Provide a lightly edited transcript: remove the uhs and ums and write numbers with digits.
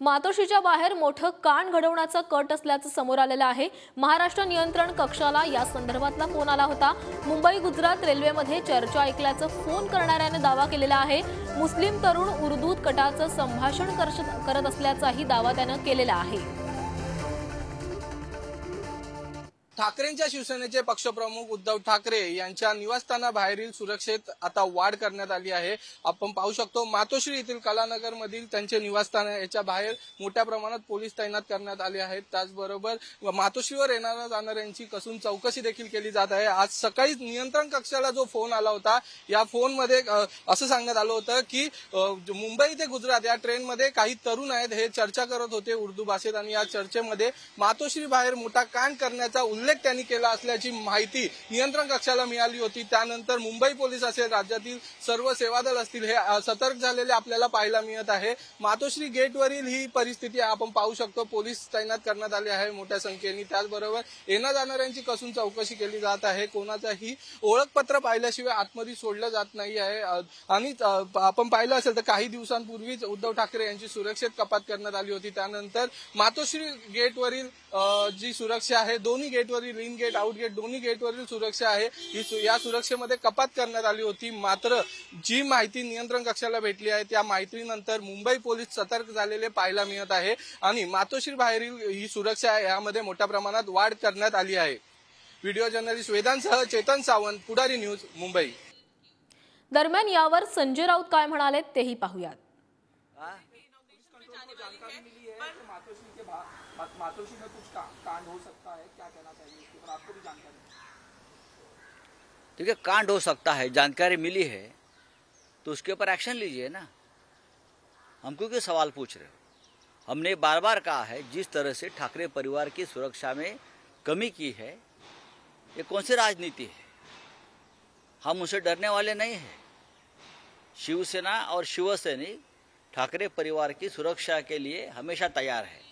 मातोश्रीच्या बाहेर मोठं कांड घडवण्याचा कट असल्याचं समोर आलेलं आहे। महाराष्ट्र नियंत्रण कक्षाला या संदर्भातला फोन आला होता। मुंबई गुजरात रेल्वेमध्ये चर्चा ऐकल्याचं फोन करणाऱ्याने दावा केलेला आहे। मुस्लिम तरुण उर्दूत कटाचं संभाषण करत असल्याचाही दावा त्यानं केलेला आहे। ठाकरेंच्या शिवसेनेचे पक्षप्रमुख उद्धव ठाकरे यांच्या निवासस्थानाबाहेरील सुरक्षेत आता वाढ करण्यात आली आहे। आपण पाहू शकतो मातोश्री येथील कलानगर मधील त्यांचे निवासस्थान याच्या बाहेर मोठ्या प्रमाणात पोलीस तैनात करण्यात आले आहेत। त्याचबरोबर मातोश्रीवर येणाऱ्या जाणाऱ्यांची कसून चौकशी देखील केली जात आहे। आज सकाळी नियंत्रण कक्षाला जो फोन आला होता, या फोनमध्ये असं सांगण्यात आलं होतं की मुंबई ते गुजरात या ट्रेनमध्ये काही तरुण आहेत, हे चर्चा करत होते उर्दू भाषेत आणि या चर्चेमध्ये मातोश्री बाहेर मोठा कांड करण्याचा उल्लेख त्यांनी केला असल्याची माहिती नियंत्रण कक्षाला मिळाली होती। त्यानंतर मुंबई पोलीस असेल, राज्यातील सर्व सेवा दल असतील, हे सतर्क झालेले आपल्याला पाहायला मिळत आहे। मातोश्री गेटवरील ही परिस्थिती आपण पाहू शकतो, पोलीस तैनात करण्यात आले आहे मोठ्या संख्येने। त्याचबरोबर येणं जाणाऱ्यांची कसून चौकशी केली जात आहे। कोणाचाही ओळखपत्र पाहिल्याशिवाय आतमध्ये सोडलं जात नाही आहे। आणि आपण पाहिलं असेल तर काही दिवसांपूर्वीच उद्धव ठाकरे यांची सुरक्षेत कपात करण्यात आली होती। त्यानंतर मातोश्री गेटवरील जी सुरक्षा आहे, दोन्ही गेटवरील इन गेट आउट गेट दोन्ही गेटवरील सुरक्षा आहे, या सुरक्षेमध्ये कपात करण्यात आली होती। मात्र जी माहिती नियंत्रण कक्षाला भेटली आहे त्या माहितीनंतर मुंबई पोलीस सतर्क झालेले पाहायला मिळत आहे आणि मातोश्री बाहेरील ही सुरक्षा आहे यामध्ये मोठ्या प्रमाणात वाढ करण्यात आली आहे। व्हिडिओ जर्नलिस्ट वेदांतसह चेतन सावंत, पुढारी न्यूज, मुंबई। दरम्यान यावर संजय राऊत काय म्हणाले तेही पाहूयात। मातोश्री में कुछ कांड हो सकता है, क्या कहना चाहिए इसके ऊपर? आपको भी जानकारी? देखिए, कांड हो सकता है, जानकारी मिली है तो उसके ऊपर एक्शन लीजिए ना। हमको क्यों सवाल पूछ रहे हो? हमने बार बार कहा है, जिस तरह से ठाकरे परिवार की सुरक्षा में कमी की है, ये कौन सी राजनीति है? हम उनसे डरने वाले नहीं हैं। शिवसेना और शिवसैनिक ठाकरे परिवार की सुरक्षा के लिए हमेशा तैयार है।